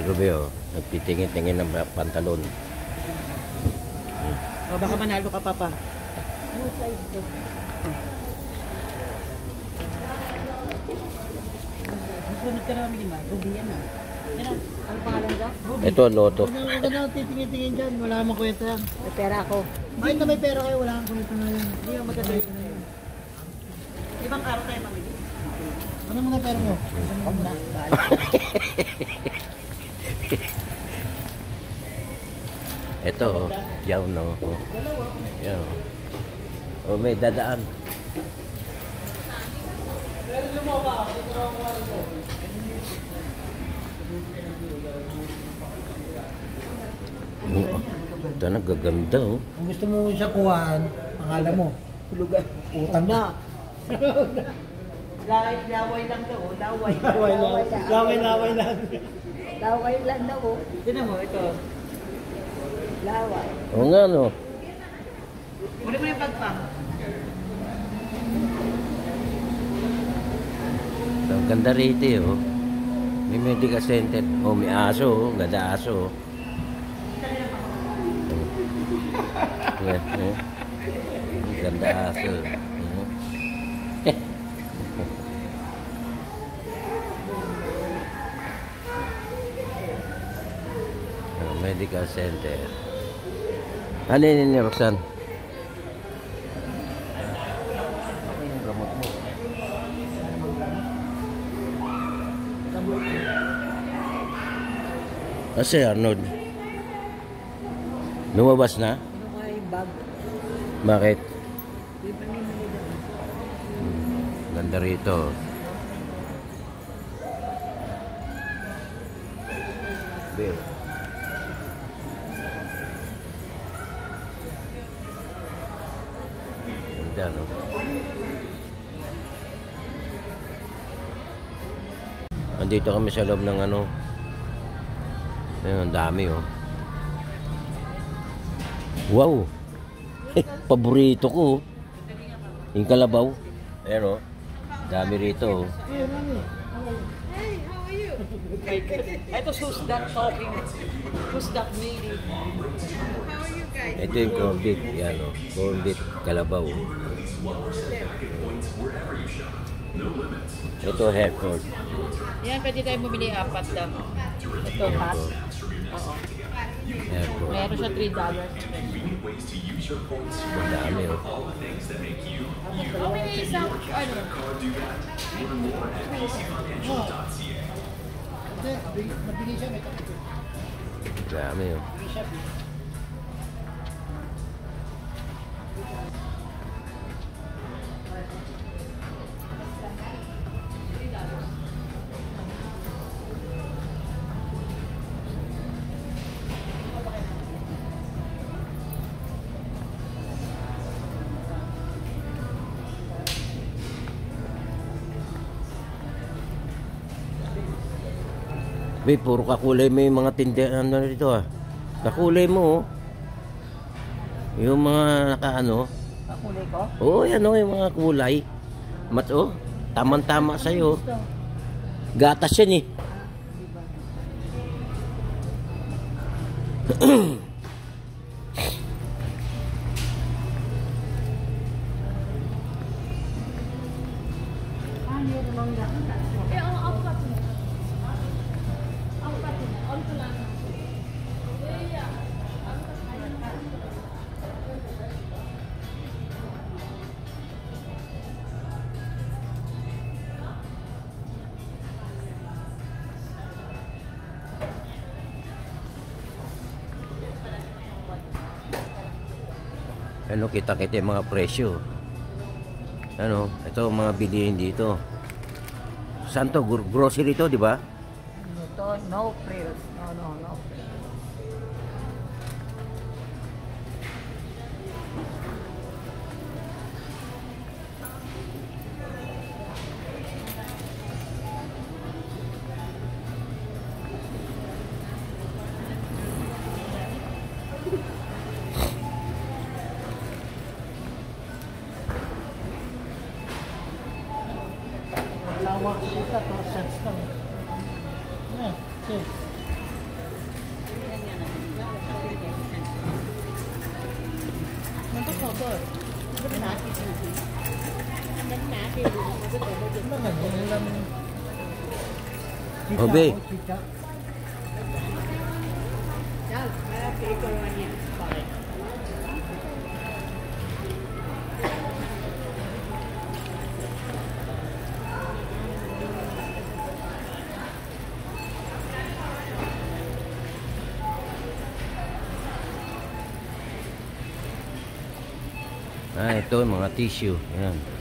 Rubio, nagtitingin-tingin ng pantalon. O, baka manalo ka, Papa. Sunod ka namin lima. Ruby yan ah. Ano pangalan ka? Ito, loto. Huwag na titingin-tingin dyan. Wala namang kwenta yan. May pera ako. Kahit na may pera kayo, wala kang kwenta na yan. Hindi yung magkasaya na yan. Ibang karo tayo mamili. Ano mga pera mo? Ano na? Ito, yaw no. Yaw. O, may dadaan. Ito na, gaganda oh. Kung gusto mo siya kuhaan, pangalan mo. Hulugan. Utang na. Laway lang daw. Laway. Laway lang. Laway lang daw. Tignan mo, ito. Laway. Oo nga no. Muli mo yung pagpang. Ang ganda rito oh. May medical center. Oh, may aso oh. Ganda aso oh. Ganda aso. Medical center. Ano yun ni Roxanne? Ako yung gamot mo. Kasi Arnold. Lumabas na? Ano kaya yung bag? Bakit? Ganda rito. Bill. Ganda, no? Andito kami sa loob ng ano. Ayun, ang dami, oh. Wow! Paborito ko, oh. Yung kalabaw. Ayan, oh. Dami rito, oh. Hey, how are you? Ito, who's that talking? Who's that meeting? How are you guys? Ito yung corned beef. Yan, oh. Corned beef, kalabaw. Ito, Hereford. Yan, pwede tayo bumili 4 lang. Ito, hot. Oo. Hereford. Meron siya $3. Ang dami, oh. Okay, isang, ano? Nabigay siya, may kapit. Ang dami, oh. Be, puro kakulay mo yung mga tindahan ano rito ah. Kakulay mo oh. Yung mga nakaano. Kakulay ko? Oo, yan oh, yung mga kulay. Mat oh, tamang-tama sa'yo. Gatas yan eh. Ano, kita-kita yung mga presyo. Ano, ito mga bilihin dito. Saan to? Grocery to, di ba? Ito, no frills. No frills. Lawak siya, 4 cents lang. Ayan, okay. Obe. Ito mga tissue. Yan.